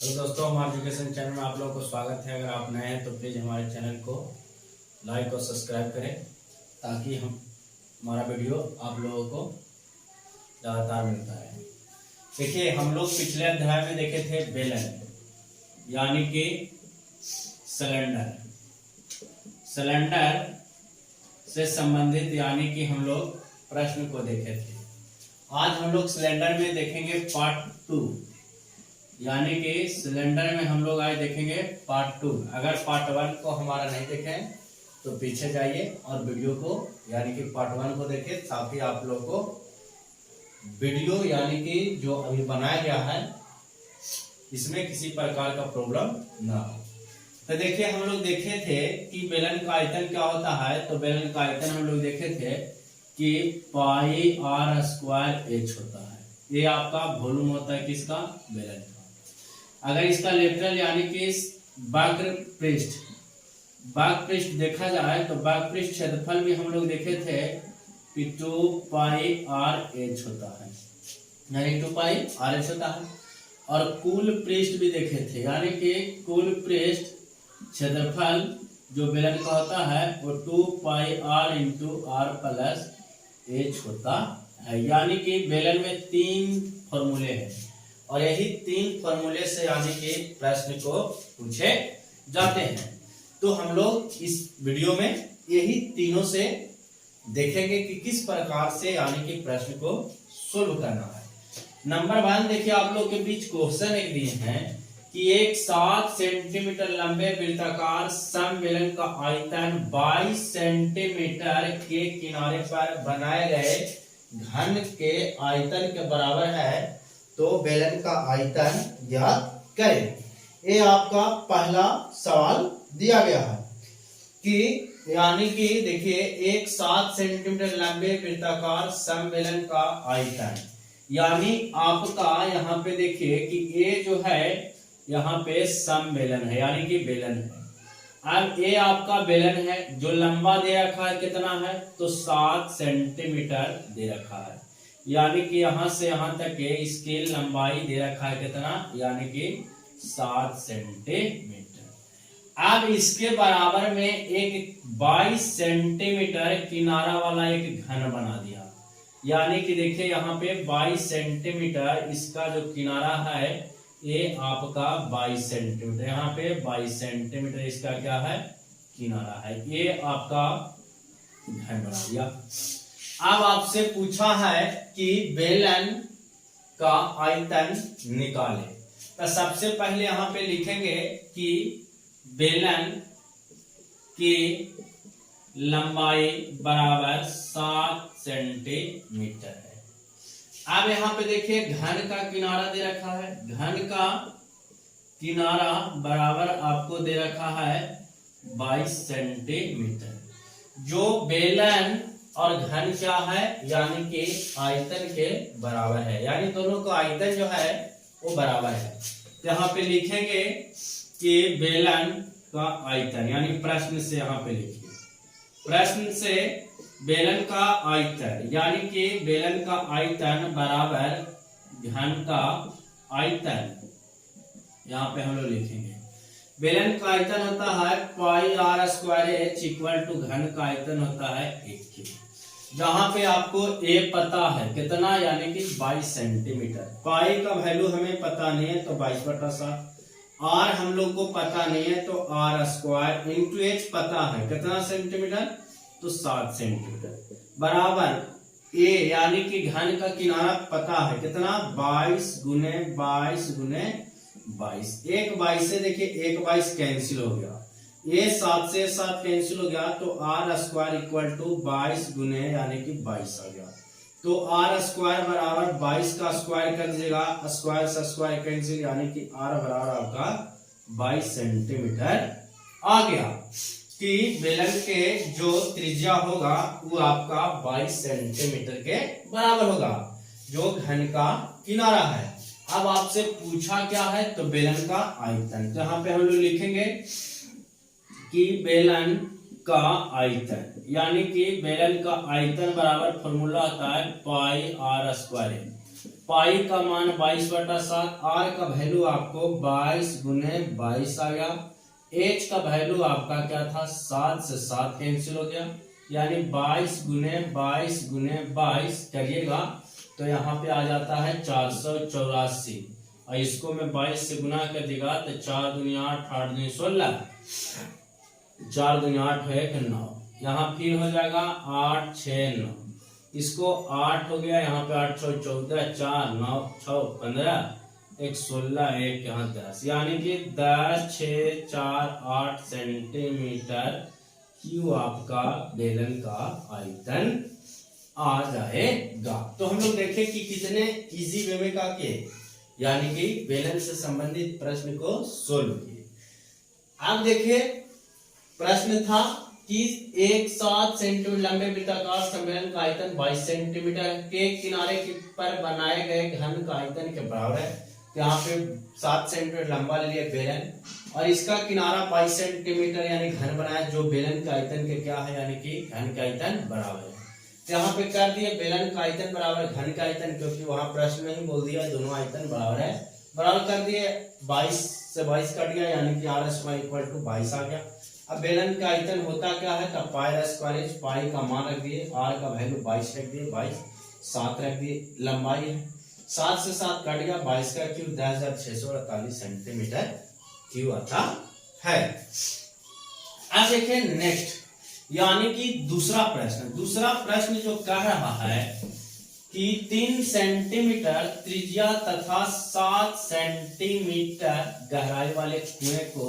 तो दोस्तों, हमारे एजुकेशन चैनल में आप लोगों को स्वागत है। अगर आप नए हैं तो प्लीज़ हमारे चैनल को लाइक और सब्सक्राइब करें ताकि हमारा वीडियो आप लोगों को लगातार मिलता है। देखिए, हम लोग पिछले अध्याय में देखे थे बेलन यानी कि सिलेंडर से संबंधित यानी कि हम लोग प्रश्न को देखे थे। आज हम लोग सिलेंडर में देखेंगे पार्ट 2 यानी कि सिलेंडर में हम लोग आज देखेंगे पार्ट 2। अगर पार्ट 1 को हमारा नहीं देखें तो पीछे जाइए और वीडियो को यानी कि पार्ट 1 को देखें ताकि आप लोग को वीडियो यानी कि जो अभी बनाया गया है इसमें किसी प्रकार का प्रॉब्लम ना हो। तो देखिए, हम लोग देखे थे कि बेलन का आयतन क्या होता है। तो बेलन का आयतन हम लोग देखे थे कि पाई आर स्क्वायर एच होता है। ये आपका वॉल्यूम होता है किसका? बेलन का। अगर इसका लेटरल यानी कि वक्र पृष्ठ देखा जाए तो वक्र पृष्ठ क्षेत्रफल भी हम लोग देखे थे कि 2 पाई आर एच होता है, यानी 2 पाई आर एच होता है। और कुल पृष्ठ भी देखे थे यानी कि कुल पृष्ठ क्षेत्रफल जो बेलन का होता है वो 2 pi r into r plus h होता है। यानी कि बेलन में 3 फॉर्मूले हैं और यही 3 फॉर्मूले से यानी कि प्रश्न को पूछे जाते हैं। तो हम लोग इस वीडियो में यही तीनों से देखेंगे कि किस प्रकार से यानी कि प्रश्न को सोल्व करना है। नंबर 1 देखिए, आप लोग के बीच क्वेश्चन एक दिए हैं कि एक 7 सेंटीमीटर लंबे वृत्ताकार समबेलन का आयतन 22 सेंटीमीटर के किनारे पर बनाए गए घन के आयतन के बराबर है, तो बेलन का आयतन ज्ञात करें। ये आपका पहला सवाल दिया गया है कि यानी कि देखिए, एक 7 सेंटीमीटर लंबे वृत्ताकार समबेलन का आयतन यानी आपका यहाँ पे देखिए कि ये जो है यहाँ पे समबेलन है यानी कि बेलन है। अब ये आपका बेलन है जो लंबा दे रखा है कितना है तो 7 सेंटीमीटर दे रखा है, यानी कि यहां से यहां तक के इसकी लंबाई दे रखा है कितना यानी कि 7 सेंटीमीटर। अब इसके बराबर में एक 22 सेंटीमीटर किनारा वाला एक घन बना दिया, यानी कि देखिए यहाँ पे 22 सेंटीमीटर इसका जो किनारा है ये आपका 22 सेंटीमीटर, यहाँ पे 22 सेंटीमीटर इसका क्या है किनारा है। ये आपका घन बना दिया। अब आपसे पूछा है कि बेलन का आयतन निकालें। तो सबसे पहले यहाँ पे लिखेंगे कि बेलन की लंबाई बराबर 7 सेंटीमीटर है। अब यहाँ पे देखिए घन का किनारा दे रखा है, घन का किनारा बराबर आपको दे रखा है 22 सेंटीमीटर। जो बेलन और घन क्या है यानी कि आयतन के बराबर है, यानी दोनों का आयतन जो है वो बराबर है। यहाँ पे लिखेंगे कि बेलन का आयतन यानी प्रश्न से यहाँ पे लिखिए, प्रश्न से बेलन का आयतन यानी कि बेलन का आयतन बराबर घन का आयतन, यहाँ पे हम लोग लिखेंगे बेलन का आयतन होता है pi r square h equal to घन का आयतन होता है 1 किलो। जहां पे आपको ए पता है कितना यानी कि 22 सेंटीमीटर, पाई का वैल्यू हमें पता नहीं है तो 22/7, आर हम लोग को पता नहीं है तो आर स्क्वायर इंटू एच पता है कितना सेंटीमीटर तो 7 सेंटीमीटर बराबर ए यानी कि घन का किनारा पता है कितना 22 गुने 22 गुने 22। एक 22 से देखिए एक 22 कैंसिल हो गया, ये 7 से 7 कैंसिल हो गया तो आर स्क्वायर इक्वल टू 22 गुने यानी कि 22 आ गया। तो आर स्क्वायर बराबर 22 का स्क्वायर कर दीजिएगा, स्क्वायर से स्क्वायर कैंसिल यानी कि आर बराबर आपका 22 सेंटीमीटर आ गया। कि बेलन के जो त्रिज्या होगा वो आपका 22 सेंटीमीटर के बराबर होगा जो घन का किनारा है। अब आपसे पूछा क्या है तो बेलन का आयतन, तो यहाँ पे हम लोग लिखेंगे कि बेलन का आयतन यानी कि बेलन का आयतन बराबर फॉर्मूला होता है पाई आर स्क्वायर। पाई का मान 22/7, आर का वैल्यू आपको 22 गुने 22 आ गया, एच का वैल्यू आपका क्या था 7 से 7 कैंसिल हो गया, यानी 22 गुने 22 गुने 22 करिएगा तो यहाँ पे आ जाता है 484, और इसको मैं 22 से गुना कर देगा तो 4 दूनी 8, 8 दूनी 16, 4 दूनी 8 है 9, यहाँ फिर हो जाएगा 8 6 9, इसको 8 हो गया, यहाँ पे 8 6 14, 4 9 6 15, 1 16, 1 यहाँ 10, यानी कि 10 6 4 8 सेंटीमीटर क्यूब आपका बेलन का आयतन आ जाएगा। तो हम लोग देखें कि कितने इजी वे में का के यानी कि बेलन से संबंधित प्रश्न को सोल्व किए। आप देखिए प्रश्न था कि एक 7 सेंटीमीटर लंबे वृत्ताकार सम्मेलन का आयतन 22 सेंटीमीटर के किनारे पर बनाए गए घन का आयतन के बराबर है। यहाँ पे 7 सेंटीमीटर लंबा ले लिया बेलन और इसका किनारा 22 सेंटीमीटर यानी घन बनाया, जो बेलन का आयतन के क्या है यानी कि घन का आयतन बराबर है। तो यहाँ पे कर दिए बेलन का आयतन बराबर घन का आयतन, क्योंकि वहां प्रश्न में ही बोल दिया दोनों आयतन बराबर है, बराबर कर दिए। 22 से 22 कट गया यानी कि r स्क्वायर इक्वल टू 22 आ गया। अब बेलन का आयतन होता क्या है, तब पाई स्क्वायर, पाई का मान रख दिए, r का वैल्यू 22 रख दिए, 22 7 रख दिए, लंबाई है 7 से 7 कट गया, 22 का क्यूब 10,648 सेंटीमीटर क्यूब आता है। अब देखिए नेक्स्ट यानी कि दूसरा प्रश्न जो कह रहा है कि 3 सेंटीमीटर त्रिज्या तथा 7 सेंटीमीटर गहराई वाले कुएं को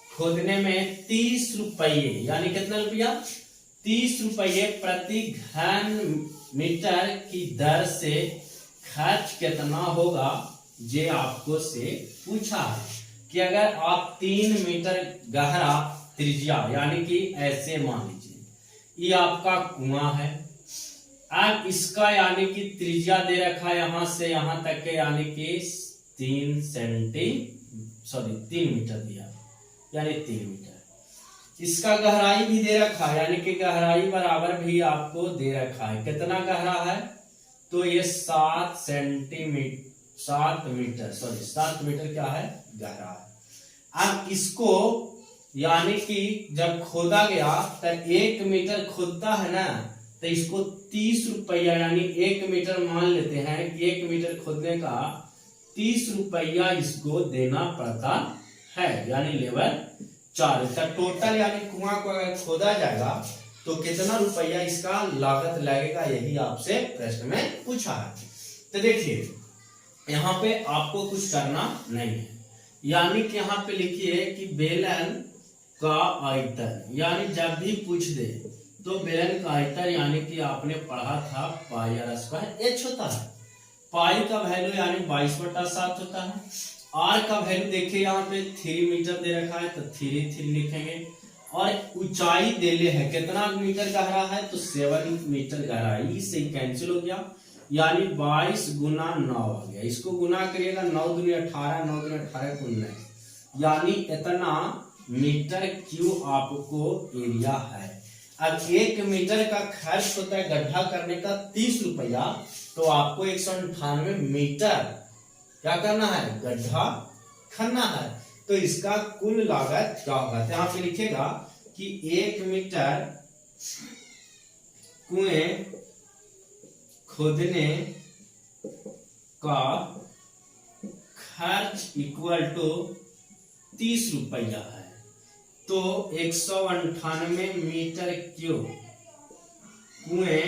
खोदने में 30 रुपये यानी कितना रुपया 30 रुपये प्रति घन मीटर की दर से खर्च कितना होगा, ये आपको से पूछा है कि अगर आप 3 मीटर गहरा त्रिज्या यानी कि ऐसे मान लीजिए ये आपका कुआं है, अब इसका यानी कि त्रिज्या दे रखा है यहां से यहां तक के यानी कि 3 मीटर दिया यानी 3 मीटर, इसका गहराई भी दे रखा है यानी कि गहराई बराबर भी आपको दे रखा है, कितना गहरा है तो ये 7 मीटर क्या है गहरा है। अब इसको यानी कि जब खोदा गया तब 1 मीटर खोदता है ना, तो इसको 30 रुपया यानी 1 मीटर मान लेते हैं कि 1 मीटर खोदने का 30 रुपया इसको देना पड़ता है, यानी लेवल 4। तब टोटल यानी कुआं को अगर खोदा जाएगा तो कितना रुपया इसका लागत लगेगा, यही आपसे प्रश्न में पूछा है। तो देखिए यहाँ पे आपको कुछ करना नहीं है, यानी कि यहाँ पे लिखिए कि बेलन का आयतन, यानी जब भी पूछ दे तो बेलन का आयतन यानी कि आपने पढ़ा था पाई r स्क्वायर एच होता है, पाई का वैल्यू यानी 22/7 होता है, r का वैल्यू देखिए यहाँ पे 3 मीटर दे रखा है तो 3 लिखेंगे, और ऊंचाई देले है कितना मीटर गहरा है तो 7 मीटर गहराई, इससे कैंसिल हो गया यानी 22 गुना 9 आ गया, इसको गुना करिएगा 9 दूनी 18, 9 दूनी 18 19, यानी इतना मीटर क्यूब आपको एरिया है। अब 1 मीटर का खर्च होता है गड्ढा करने का 30 रुपया, तो आपको 198 मीटर क्या करना है गड्ढा खनना है, तो इसका कुल लागत क्या होगा, यहाँ पे लिखेगा कि 1 मीटर कुएं खोदने का खर्च इक्वल टू 30 रुपया है, तो 198 मीटर क्यूब कुएं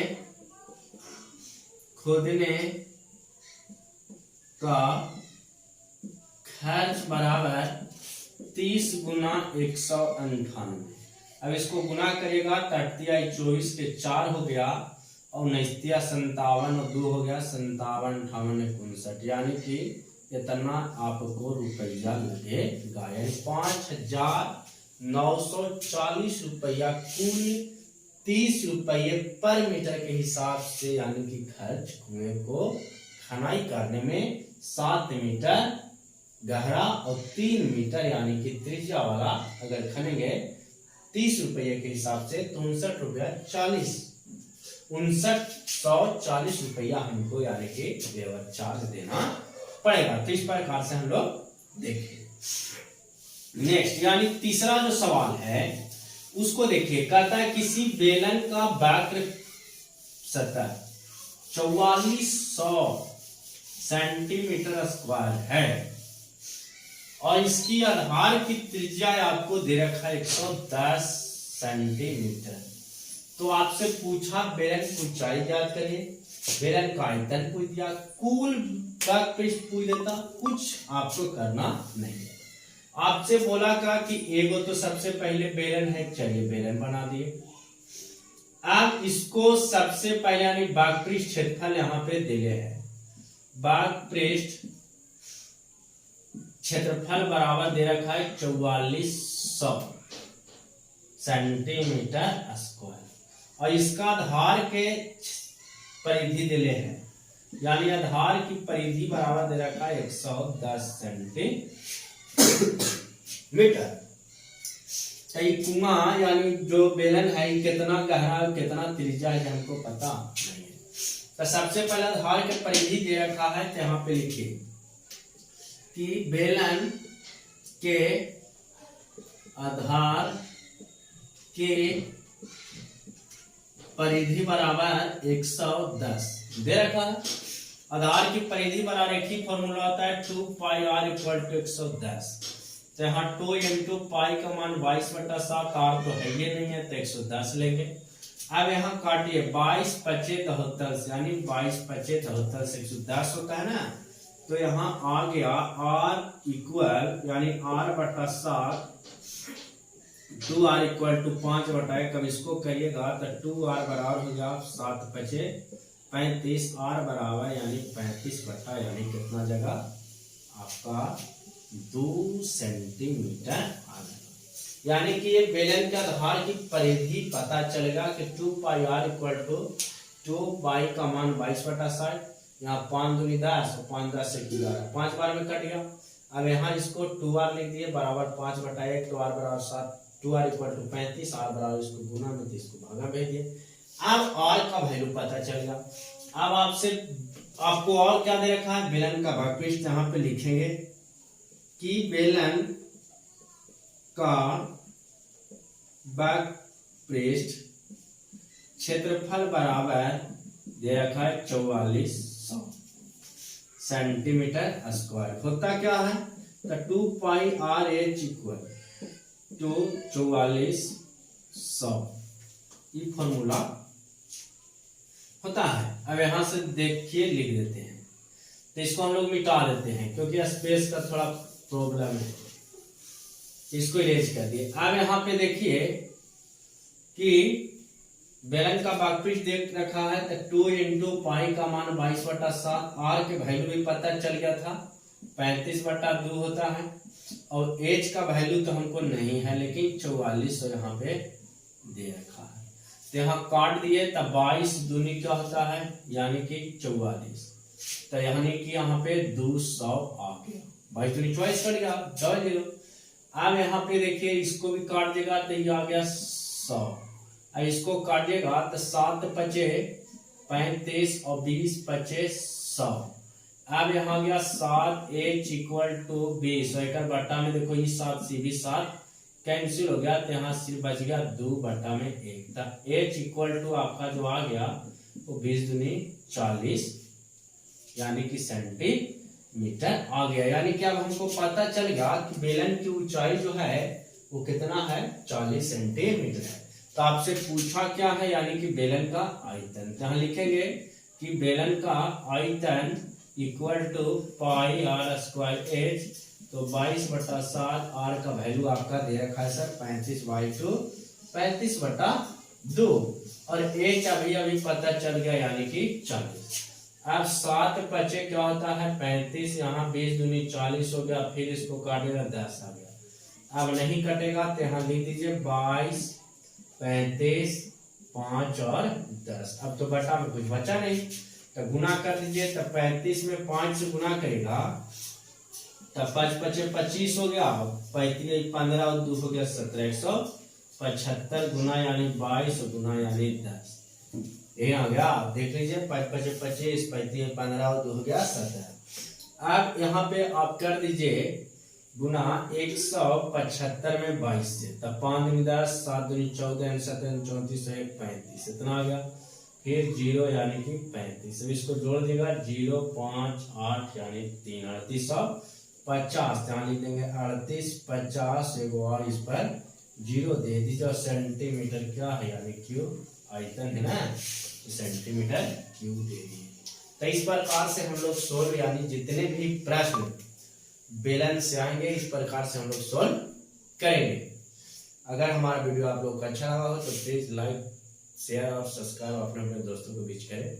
खोदने का खर्च बराबर 30 गुना 198। अब इसको गुना करिएगा 24 के 4 हो गया और 59 57 और 2 हो गया 57 58 59, यानी कि इतना आपको रुपया लगेगा, यानी 5,940 रुपया कुल 30 रुपये पर मीटर के हिसाब से यानी कि खर्च कुएं को खनाई करने में 7 मीटर गहरा और 3 मीटर यानी कि त्रिज्या वाला अगर खनेंगे 30 रुपये के हिसाब से 63 रुपया 40 5940 रुपया हमको यानी कि लेबर चार्ज देना पड़ेगा। तो इस प्रकार से हम लोग देखें। नेक्स्ट यानी तीसरा जो सवाल है उसको देखिए, कहता है किसी बेलन का वक्र सतह 4400 सेंटीमीटर स्क्वायर है और इसकी आधार की त्रिज्या आपको दे रखा है 110 सेंटीमीटर। तो आपसे पूछा बेलन की ऊंचाई ज्ञात करिए, बेलन का आयतन पूछ दिया, कुल वक्र पृष्ठ पूछ देता, कुछ आपको करना नहीं है। आपसे बोला का कि एगो तो सबसे पहले बेलन है, चलिए बेलन बना दिए। अब इसको सबसे पहले यानी वक्र पृष्ठ क्षेत्रफल यहाँ पे दिए है, वक्र पृष्ठ क्षेत्रफल बराबर दे रखा है 4400 सेंटीमीटर स्क्वायर और इसका आधार के परिधि दिले हैं, यानी आधार की परिधि बराबर दे रखा है 110 सेंटीमीटर। कुआं यानी जो बेलन है कितना गहरा और कितना त्रिज्या है हमको पता नहीं है। तो सबसे पहले आधार के परिधि दे रखा है, तो यहाँ पे लिखिए कि बेलन के आधार के परिधि बराबर 110 दे रखा है। आधार की परिधि बराबर एक ही फॉर्मूला होता है 2 पाई r इक्वल टू 110। तो यहाँ 2 इंटू पाई का मान 22/7, r तो है ये नहीं है तो 110 लेंगे। अब यहाँ काटिए 22 25 73 से, यानी 22 25 73 से 110 होता है ना। तो यहाँ आ गया r इक्वल यानी r/7 2r इक्वल टू 5/1। कब इसको करिएगा तो 2r बराबर हो जाए 7 5 35, r बराबर यानी 35 यानी कितना जगह आपका 2 सेंटीमीटर आ जाएगा। यानी कि ये बेलन के आधार की परिधि पता चलेगा कि 2 पाई r इक्वल टू 2 पाई का मान 22/60, यहाँ 5 दूनी 10 और 5 10 से 11, 5 बार में कट गया। अब यहाँ इसको 2r लिख दिए बराबर 5/1, तो r बराबर 7, 2r इक्वल टू 35, r बराबर इसको गुना में तो इसको भागा भेज दिए। अब r का वैल्यू पता चलेगा। अब आपको और क्या दे रखा है, बेलन का वक्र पृष्ठ यहाँ पे लिखेंगे कि बेलन का वक्र पृष्ठ क्षेत्रफल बराबर दे रखा है 4400 सेंटीमीटर स्क्वायर। होता क्या है तो 2 पाई r h इक्वल टू 4400 ये फॉर्मूला होता है। अब यहां से देखिए लिख देते हैं, तो इसको हम लोग मिटा देते हैं क्योंकि स्पेस का थोड़ा प्रॉब्लम है, इसको इरेज कर दिए। अब यहाँ पे देखिए कि बेलन का वक्र पृष्ठ देख रखा है तो 2 इंटू पाई का मान 22/7, r के वैल्यू भी पता चल गया था 35/2 होता है और h का वैल्यू तो हमको नहीं है लेकिन 4400 यहाँ पे दे रखा है। तो यहाँ काट दिए तब 22 दूनी क्या होता है यानी कि 44, तो यानी कि यहाँ पे 200 आ गया। 22 दूनी 24 कट गया, डबल 0। अब यहाँ पे देखिए इसको भी काट देगा तो ये आ गया 100, अब इसको काटिएगा तो 7 5 35 और 20 25 100। अब यहाँ गया 7 h इक्वल टू 20, एक बट्टा में देखो ये 7 से भी 7 कैंसिल हो गया तो यहाँ सिर्फ बच गया 2/1। h इक्वल टू आपका जो आ गया वो 20 दूनी 40 यानी कि सेंटीमीटर आ गया। यानी कि अब हमको पता चल गया कि बेलन की ऊंचाई जो है वो कितना है 40 सेंटीमीटर है। तो आपसे पूछा क्या है यानी कि बेलन का आयतन, तो यहाँ लिखेंगे कि बेलन का आयतन equal to pi r square h, तो 22/7, r का वैल्यू आपका दे रखा है सर 35/2 35/2 और h अभी पता चल गया यानी कि 40। अब 7 5 क्या होता है 35, यहाँ 20 दूनी 40 हो गया, फिर इसको काटेगा 10 आ गया। अब नहीं कटेगा तो यहाँ लिख दीजिए 22 35 5 और 10। अब तो बटा में कुछ बचा नहीं तो गुना कर दीजिए, तो 35 में 5 से गुना करेगा तब 5 5 25 हो गया, 35 15 और 2 हो गया 17, 175 गुना यानी 22 गुना यानी 10। ये आ गया, देख लीजिए 5 5 25, 35 15 और 2 हो गया 17। अब यहाँ पे आप कर दीजिए गुना 175 में 22 से, तब 5 दूनी 10, 7 दूनी 14, 7 34, 35 इतना आ गया। फिर 0 यानी कि 35, अब इसको जोड़ देगा 0 5 8 यानी 3 3850, यहाँ लिख देंगे 38 50 एगो और इस पर 0 दे दीजिए और सेंटीमीटर क्या है यानी क्यूब आयतन है ना, सेंटीमीटर क्यूब दे दिए। तो इस प्रकार से हम लोग सोल्व यानी जितने भी प्रश्न बेलन से आएंगे इस प्रकार से हम लोग सोल्व करेंगे। अगर हमारा वीडियो आप लोग को अच्छा लगा हो तो प्लीज लाइक शेयर और सब्सक्राइब अपने अपने दोस्तों को बीच करें।